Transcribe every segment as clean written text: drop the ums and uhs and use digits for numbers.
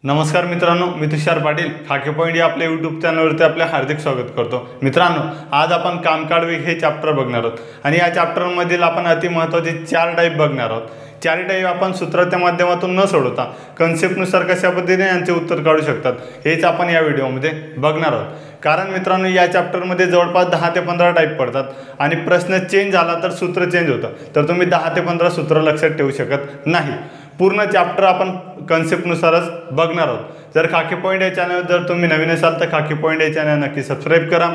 नमस्कार मित्रांनो, मी तुषार पाटील खाके पॉइंट या आपल्या यूट्यूब चॅनलवरती आपले हार्दिक स्वागत करतो। मित्रांनो, आज आपण कामकाड वेग हे चॅप्टर बघणार आहोत आणि या चॅप्टरमधील आपण अति महत्त्वाचे 4 टाइप बघणार आहोत। 4 टाइप आपण सूत्राच्या माध्यमातून न सोडवता कन्सेप्टनुसार कशा पद्धतीने यांचे उत्तर काढू शकतात हेच आपण या व्हिडिओमध्ये बघणार आहोत। कारण मित्रांनो, या चॅप्टरमध्ये जवळपास 10 ते 15 टाइप पडतात आणि प्रश्न चेंज झाला तर सूत्र चेंज होतं, तर तुम्ही 10 ते 15 सूत्र लक्षात ठेवू शकत नाही। पूर्ण चॅप्टर आपण कन्सेप्टनुसारच बघणार आहोत। जर खाके पॉइंट या चॅनल जर तुम्ही नवीन असाल तर खाके पॉइंट या चॅनल नक्की सबस्क्राइब करा।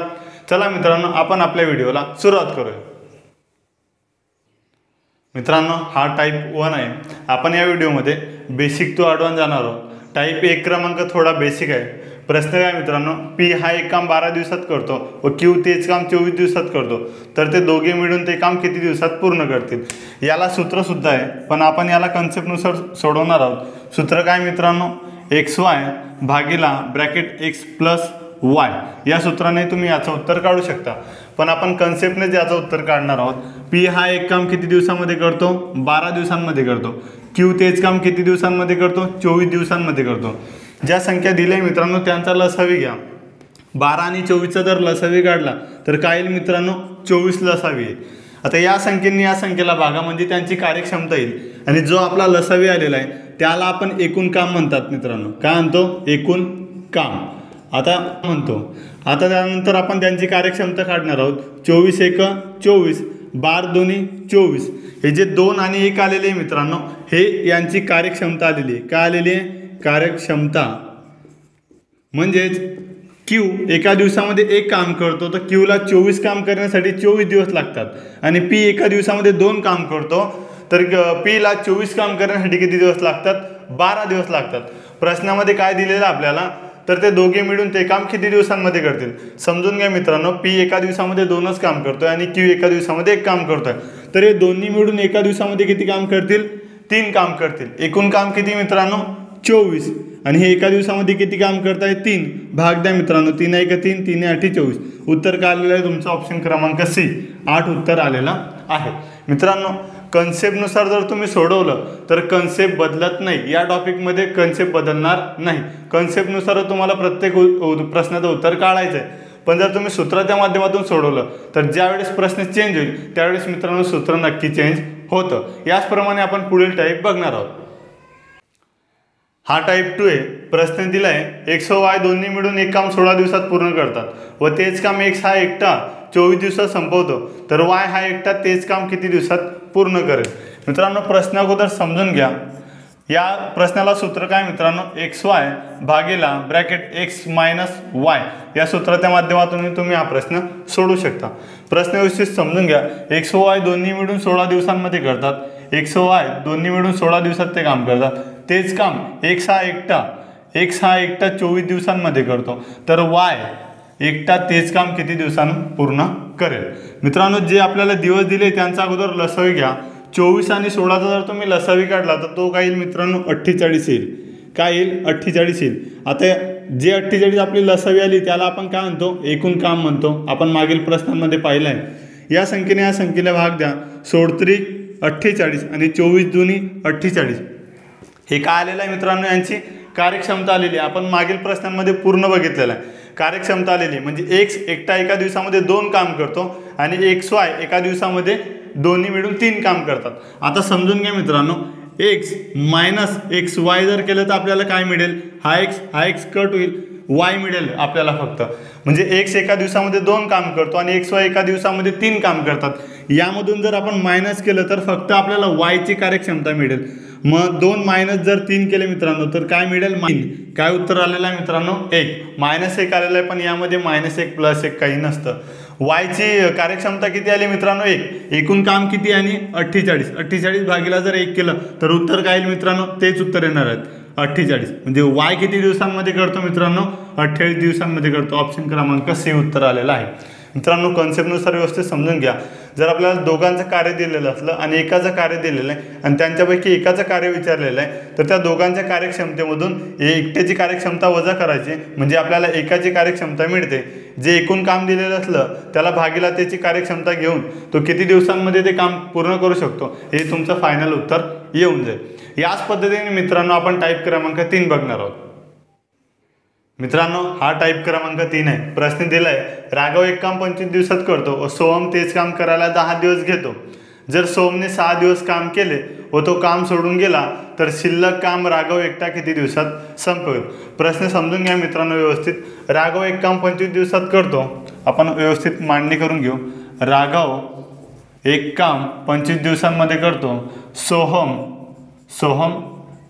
चला मित्रांनो, आपण आपल्या व्हिडिओला सुरुवात करूया। मित्रांनो, हा टाइप 1 आहे। आपण या व्हिडिओमध्ये बेसिक टू ॲडव्हान्स जाणार आहोत। टाइप 1 क्रमांक थोडा बेसिक आहे। प्रश्न काय मित्रांनो, पी हा एक काम 12 दिवसात करतो व क्यू तेच काम 24 दिवसात करतो, तर ते दोघे मिळून ते काम किती दिवसात पूर्ण करतील। याला सूत्र सुद्धा आहे, पण आपण याला कन्सेप्टनुसार सोडवणार आहोत। सूत्र काय मित्रांनो, XY भागिला ब्रॅकेट X प्लस Y या सूत्राने तुम्ही याचं उत्तर काढू शकता। पण आपण कन्सेप्टनेच याचं उत्तर काढणार आहोत। पी हा एक काम किती दिवसांमध्ये करतो, 12 दिवसांमध्ये करतो। क्यू तेच काम किती दिवसांमध्ये करतो, 24 दिवसांमध्ये करतो। ज्या संख्या दिल्या मित्रांनो त्यांचा लसावी घ्या। 12 आणि 24चा जर लसावी काढला तर काय येईल मित्रांनो, 24 लसावी येईल। आता या संख्येने या संख्येला भागा म्हणजे त्यांची कार्यक्षमता येईल आणि जो आपला लसावी आलेला आहे त्याला आपण एकूण काम म्हणतात मित्रांनो। काय म्हणतो, एकूण काम आता म्हणतो। आता त्यानंतर आपण त्यांची कार्यक्षमता काढणार आहोत। 24 एक 24, 12 दोन्ही 24। हे जे 2 आणि 1 आलेले आहे मित्रांनो, हे यांची कार्यक्षमता आलेली आहे। काय आलेली आहे, कार्यक्षमता। म्हणजेच क्यू एका दिवसामध्ये एक काम करतो तर क्यूला 24 काम करण्यासाठी 24 दिवस लागतात आणि पी एका दिवसामध्ये 2 काम करतो तर पीला 24 काम करण्यासाठी किती दिवस लागतात, 12 दिवस लागतात। प्रश्नामध्ये काय दिलेलं आपल्याला, तर ते दोघे मिळून ते काम किती दिवसांमध्ये करतील। समजून घ्या मित्रांनो, पी एका दिवसामध्ये 2च काम करतोय आणि क्यू एका दिवसामध्ये 1 काम करतोय, तर हे दोन्ही मिळून एका दिवसामध्ये किती काम करतील, 3 काम करतील। एकूण काम किती मित्रांनो, 24 आणि हे एका दिवसामध्ये किती काम करताय, 3। भाग द्या मित्रांनो, 3 1 3, 3 8 24। उत्तर काय आलेलं आहे तुमचं, ऑप्शन क्रमांक सी 8 उत्तर आलेला आहे। मित्रांनो, कन्सेप्टनुसार जर तुम्ही सोडवलं तर कन्सेप्ट बदलत नाही। या टॉपिकमध्ये कन्सेप्ट बदलणार नाही। कन्सेप्टनुसार तुम्हाला प्रत्येक प्रश्नाचं उत्तर काढायचं आहे, पण जर तुम्ही सूत्राच्या माध्यमातून सोडवलं तर ज्यावेळेस प्रश्न चेंज होईल त्यावेळेस मित्रांनो सूत्र नक्की चेंज होतं। याचप्रमाणे आपण पुढील टाईप बघणार आहोत। हा टाइप 2 आहे। प्रश्न दिला आहे, X व Y दोन्ही मिळून एक काम 16 दिवसात पूर्ण करतात व तेच काम X हा एकटा 24 दिवसात संपवतो, तर Y हा एकटा तेच काम किती दिवसात पूर्ण करेल। मित्रांनो, प्रश्न अगोदर समजून घ्या। या प्रश्नाला सूत्र काय मित्रांनो, XY भागिला ब्रॅकेट X मायनस Y या सूत्राच्या माध्यमातून तुम्ही हा प्रश्न सोडवू शकता। प्रश्न व्यवस्थित समजून घ्या। X व Y दोन्ही मिळून 16 दिवसांमध्ये करतात। X व Y दोन्ही मिळून 16 दिवसात ते काम करतात। तेच काम X हा एकटा 24 दिवसांमध्ये करतो, तर Y एकटा तेच काम किती दिवसांत पूर्ण करेल। मित्रांनो, जे आपल्याला दिवस दिले त्यांचा अगोदर लसावी घ्या। 24 आणि 16चा जर तुम्ही लसावी काढला तर तो काय येईल मित्रांनो, 48 येईल। काय येईल, 48 येईल। आता जे 48 आपली लसावी आली त्याला आपण काय म्हणतो, एकूण काम म्हणतो। आपण मागील प्रश्नांमध्ये पाहिलं आहे। या संख्येने या संख्येला भाग द्या। 16 48 आणि 24 दुनी 48। हे काय आलेलं आहे मित्रांनो, यांची कार्यक्षमता आलेली आहे। आपण मागील प्रश्नांमध्ये पूर्ण बघितलेलं आहे। कार्यक्षमता आलेली म्हणजे X एकटा एका दिवसामध्ये 2 काम करतो आणि XY एका दिवसामध्ये दोन्ही मिळून 3 काम करतात। आता समजून घ्या मित्रांनो, X मायनस XY जर केलं तर आपल्याला काय मिळेल, हा X कट होईल, Y मिळेल आपल्याला फक्त। म्हणजे X एका दिवसामध्ये 2 काम करतो आणि XY एका दिवसामध्ये 3 काम करतात। यामधून जर आपण मायनस केलं तर फक्त आपल्याला Y ची कार्यक्षमता मिळेल। मग 2 मायनस जर 3 केले मित्रांनो तर काय मिळेल, 3। काय उत्तर आलेलं आहे मित्रांनो, 1 -1 आलेलं आहे, पण यामध्ये -1 +1 काही नसतं। Y ची कार्यक्षमता किती आली मित्रांनो, 1। एकूण काम किती आणि 48 भागीला जर 1 केलं तर उत्तर काय येईल मित्रांनो, तेच उत्तर येणार आहेत 48। म्हणजे Y किती दिवसांमध्ये करतो मित्रांनो, 28 दिवसांमध्ये करतो। ऑप्शन क्रमांक सी उत्तर आलेलं आहे। मित्रांनो, कन्सेप्टनुसार व्यवस्थित समजून घ्या। जर आपल्याला दोघांचं कार्य दिलेलं असलं आणि एकाचं कार्य दिलेलं आहे आणि त्यांच्यापैकी एकाचं कार्य विचारलेलं आहे, तर त्या दोघांच्या कार्यक्षमतेमधून एकट्याची कार्यक्षमता वजा करायची म्हणजे आपल्याला एकाची कार्यक्षमता मिळते। जे एकूण काम दिलेलं असलं त्याला भागीला त्याची कार्यक्षमता घेऊन तो किती दिवसांमध्ये ते काम पूर्ण करू शकतो हे तुमचं फायनल उत्तर येऊन जाईल। याच पद्धतीने मित्रांनो आपण टाइप क्रमांक 3 बघणार आहोत। मित्रांनो हा टाईप क्रमांक 3 आहे. प्रश्न दिलाय राघव एक काम 25 दिवसात करतो व सोहम तेच काम करायला 10 दिवस घेतो. जर सोहमने 6 दिवस काम केले व तो काम सोडून गेला तर शिल्लक काम राघव एकटा किती दिवसात संपवेल. प्रश्न समजून घ्या मित्रांनो व्यवस्थित. राघव एक काम 25 दिवसात करतो. आपण व्यवस्थित मांडणी करून घेऊ. राघव एक काम 25 दिवसांमध्ये करतो. सोहम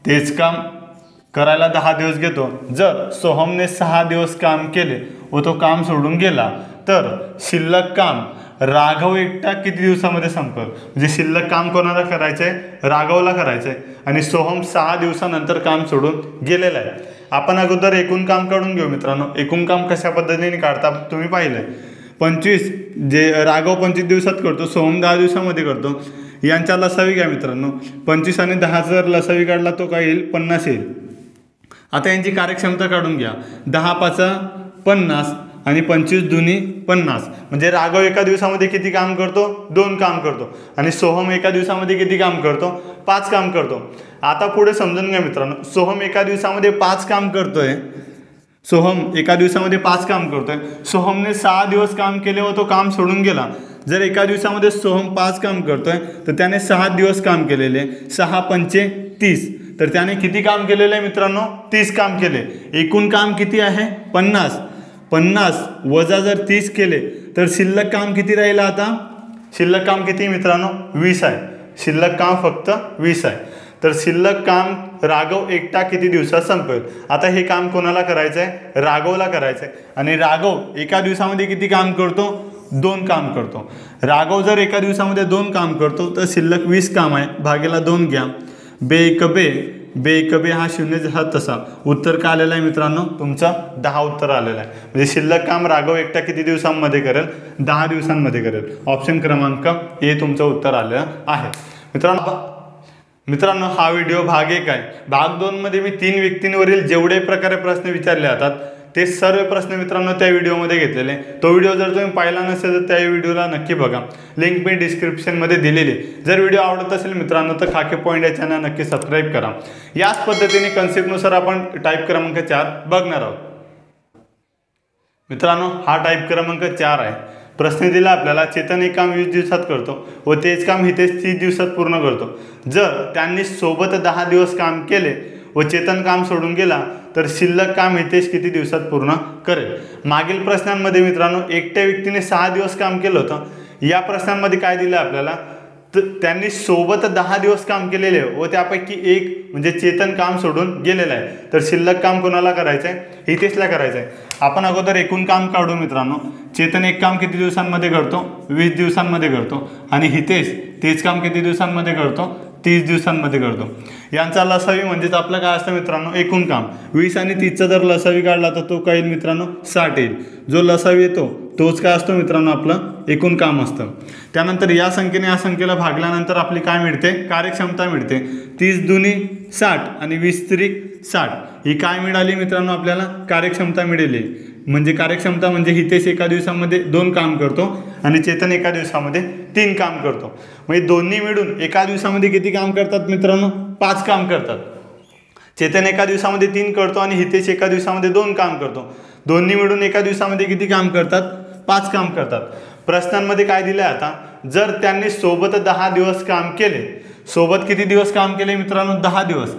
तेच काम करायला 10 दिवस घेतो. जर सोहमने 6 दिवस काम केले व तो काम सोडून गेला तर शिल्लक काम राघव एकटा किती दिवसामध्ये संपवेल. म्हणजे शिल्लक काम कोणाला करायचं आहे, राघवला करायचं आहे आणि सोहम 6 दिवसानंतर काम सोडून गेलेला आहे. आपण अगोदर एकूण काम काढून घेऊ मित्रांनो. एकूण काम कशा पद्धतीने काढता तुम्ही पाहिलंय. 25 जे राघव 25 दिवसात करतो, सोहम 10 दिवसामध्ये करतो. यांचा लसावी घ्या मित्रांनो. 25 आणि 10 जर लसावी काढला तो काय येईल, 50 येईल. आता यांची कार्यक्षमता काढून घ्या. 10 5 50 आणि 25 दुनी 50. म्हणजे राघव एका दिवसामध्ये किती काम करतो, 2 काम करतो. आणि सोहम एका दिवसामध्ये किती काम करतो, 5 काम करतो. आता पुढे समजून घ्या मित्रांनो. सोहम एका दिवसामध्ये 5 काम करतोय. सोहमने 6 दिवस काम केले व तो काम सोडून गेला. जर एका दिवसामध्ये सोहम 5 काम करतोय तर त्याने 6 दिवस काम केलेले. 6 पंचे 30. तर त्याने किती काम केलेलं आहे मित्रांनो, 30 काम केले. एकूण काम किती आहे, 50 वजा जर 30 केले तर शिल्लक काम किती राहिलं. आता शिल्लक काम किती मित्रांनो, 20 आहे. शिल्लक काम फक्त 20 आहे. तर शिल्लक काम राघव एकटा किती दिवसात संपवेल. आता हे काम कोणाला करायचं आहे, राघवला करायचं आहे. आणि राघव एका दिवसामध्ये किती काम करतो, 2 काम करतो. राघव जर एका दिवसामध्ये 2 काम करतो तर शिल्लक 20 काम आहे. भागेला 2 घ्या. बे एक बे हा 0 जसा तसा. उत्तर काय आलेलं आहे मित्रांनो, तुमचं 10 उत्तर आलेलं आहे. म्हणजे शिल्लक काम राघव एकटा किती दिवसांमध्ये करेल, 10 दिवसांमध्ये करेल. ऑप्शन क्रमांक ए तुमचं उत्तर आलेलं आहे. मित्रांनो हा व्हिडिओ भाग 1 आहे. भाग 2 मध्ये मी 3 व्यक्तींवरील जेवढे प्रकारे प्रश्न विचारले जातात ते सर्व प्रश्न मित्रांनो त्या व्हिडिओमध्ये घेतलेले. तो व्हिडिओ जर तुम्ही पाहिला नसेल तर त्या व्हिडिओला नक्की बघा. लिंक मी डिस्क्रिप्शनमध्ये दिलेली. जर व्हिडिओ आवडत असेल मित्रांनो तर खाके पॉईंट या चॅनल नक्की सबस्क्राईब करा. याच पद्धतीने कन्सेप्टनुसार आपण टाईप क्रमांक 4 बघणार आहोत. मित्रांनो हा टाईप क्रमांक 4 आहे. प्रश्न दिला आपल्याला चेतन एक काम 20 दिवसात करतो व तेच काम हितेश 30 दिवसात पूर्ण करतो. जर त्यांनी सोबत 10 दिवस काम केले व चेतन काम सोडून गेला तर शिल्लक काम हितेश किती दिवसात पूर्ण करेल. मागील प्रश्नांमध्ये मित्रांनो एकट्या व्यक्तीने 6 दिवस काम केलं होतं. या प्रश्नांमध्ये काय दिलं आपल्याला, तर त्यांनी सोबत 10 दिवस काम केलेले व त्यापैकी एक म्हणजे चेतन काम सोडून गेलेलं आहे. तर शिल्लक काम कोणाला करायचं आहे, हितेशला करायचं आहे. आपण अगोदर एकूण काम काढू मित्रांनो. चेतन एक काम किती दिवसांमध्ये करतो, 20 दिवसांमध्ये करतो. आणि हितेश तेच काम किती दिवसांमध्ये करतो, 30 दिवसांमध्ये करतो. यांचा लसावी म्हणजेच आपलं काय असतं मित्रांनो, एकूण काम. 20 आणि 30चा जर लसावी काढला तर तो काय येईल मित्रांनो, 60 येईल. जो लसावी येतो तोच काय असतो मित्रांनो, आपलं एकूण काम असतं. त्यानंतर या संख्येने या संख्येला भागल्यानंतर आपली काय मिळते, कार्यक्षमता मिळते. 30 दुनी 60 आणि 20 त्रिक 60. ही काय मिळाली मित्रांनो, आपल्याला कार्यक्षमता मिळाली. म्हणजे कार्यक्षमता म्हणजे हितेश एका दिवसामध्ये 2 काम करतो आणि चेतन एका दिवसामध्ये 3 काम करतो. म्हणजे दोन्ही मिळून एका दिवसामध्ये किती काम करतात मित्रांनो, 5 काम करतात. चेतन एका दिवसामध्ये 3 करतो आणि हितेश एका दिवसामध्ये 2 काम करतो. दोन्ही मिळून एका दिवसामध्ये किती काम करतात, 5 काम करतात. प्रश्नांमध्ये काय दिलं आहे आता, जर त्यांनी सोबत 10 दिवस काम केले. सोबत किती दिवस काम केले मित्रांनो, 10 दिवस.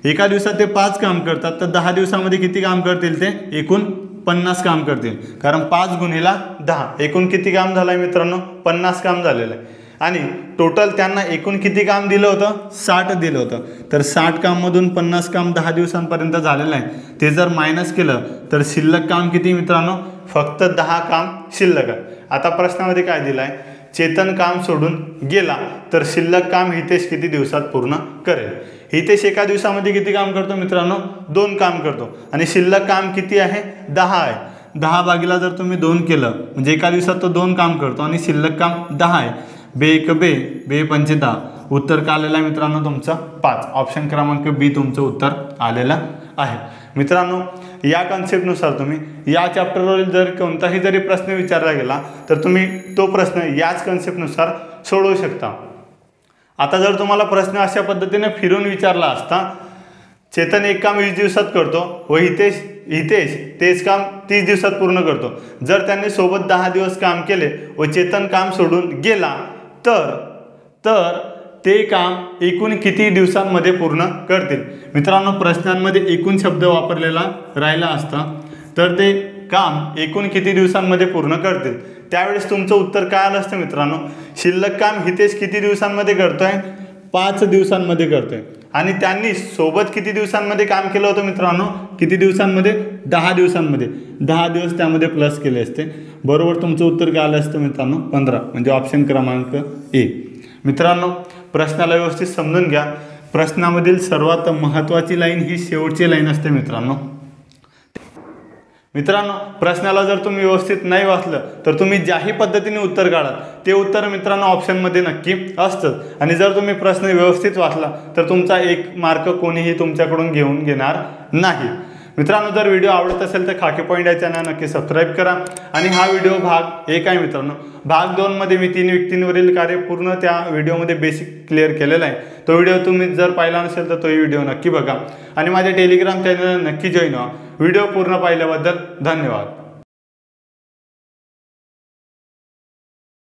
एका दिवसात ते 5 काम करतात तर 10 दिवसामध्ये किती काम करतील, ते एकूण 50 काम करतील. कारण 5 गुणिला 10 एकूण किती काम झालं आहे मित्रांनो, 50 काम झालेलं आहे. आणि टोटल त्यांना एकूण किती काम दिलं होतं, 60 दिलं होतं. तर 60 काममधून 50 काम 10 दिवसांपर्यंत झालेलं आहे. ते जर मायनस केलं तर शिल्लक काम किती मित्रांनो, फक्त 10 काम शिल्लक आहे. आता प्रश्नामध्ये काय दिलं आहे, चेतन काम सोडून गेला तर शिल्लक काम हितेश किती दिवसात पूर्ण करेल. हितेश एका दिवसामध्ये किती काम करतो मित्रांनो, 2 काम करतो. आणि शिल्लक काम किती आहे, 10 आहे. 10 भागीला जर तुम्ही 2 केलं म्हणजे एका दिवसात तो 2 काम करतो आणि शिल्लक काम 10 आहे. बे एक बे पंचे 10. उत्तर काय आलेलं आहे मित्रांनो, तुमचं 5. ऑप्शन क्रमांक बी तुमचं उत्तर आलेलं आहे. मित्रांनो या कन्सेप्टनुसार तुम्ही या चॅप्टरवरील जर कोणताही जरी प्रश्न विचारला गेला तर तुम्ही तो प्रश्न याच कन्सेप्टनुसार सोडवू शकता. आता जर तुम्हाला प्रश्न अशा पद्धतीने फिरून विचारला असता चेतन एक काम 20 दिवसात करतो व हितेश तेच काम 30 दिवसात पूर्ण करतो. जर त्यांनी सोबत 10 दिवस काम केले व चेतन काम सोडून गेला तर ते काम एकूण किती दिवसांमध्ये पूर्ण करतील. मित्रांनो, प्रश्नांमध्ये एकूण शब्द वापरलेला राहिला असता तर ते काम एकूण किती दिवसांमध्ये पूर्ण करतील. त्यावेळेस तुमचं उत्तर काय आलं असतं मित्रांनो, शिल्लक काम हितेश किती दिवसांमध्ये करतोय, 5 दिवसांमध्ये करतोय. आणि त्यांनी सोबत किती दिवसांमध्ये काम केलं होतं मित्रांनो, किती दिवसांमध्ये, 10 दिवसांमध्ये. 10 दिवस त्यामध्ये प्लस केले असते. बरोबर तुमचं उत्तर काय आलं असतं मित्रांनो, 15, म्हणजे ऑप्शन क्रमांक ए. मित्रांनो, प्रश्नाला व्यवस्थित समजून घ्या. प्रश्नामधील सर्वात महत्त्वाची लाईन ही शेवटची लाईन असते मित्रांनो. प्रश्नाला जर तुम्ही व्यवस्थित नाही वाचलं तर तुम्ही ज्याही पद्धतीने उत्तर काढाल ते उत्तर मित्रांनो ऑप्शनमध्ये नक्की असतं. आणि जर तुम्ही प्रश्न व्यवस्थित वाचला तर तुमचा 1 मार्क कोणीही तुमच्याकडून घेऊन घेणार नाही. मित्रांनो, जर व्हिडिओ आवडत असेल तर खाकी पॉईंट या चॅनल नक्की सबस्क्राईब करा. आणि हा व्हिडिओ भाग 1 आहे मित्रांनो. भाग 2 मध्ये मी 3 व्यक्तींवरील कार्य पूर्ण त्या व्हिडिओमध्ये बेसिक क्लिअर केलेला आहे. तो व्हिडिओ तुम्ही जर पाहिला नसेल तर तोही व्हिडिओ नक्की बघा आणि माझ्या टेलिग्राम चॅनलला नक्की जॉईन व्हा. व्हिडिओ पूर्ण पाहिल्याबद्दल धन्यवाद.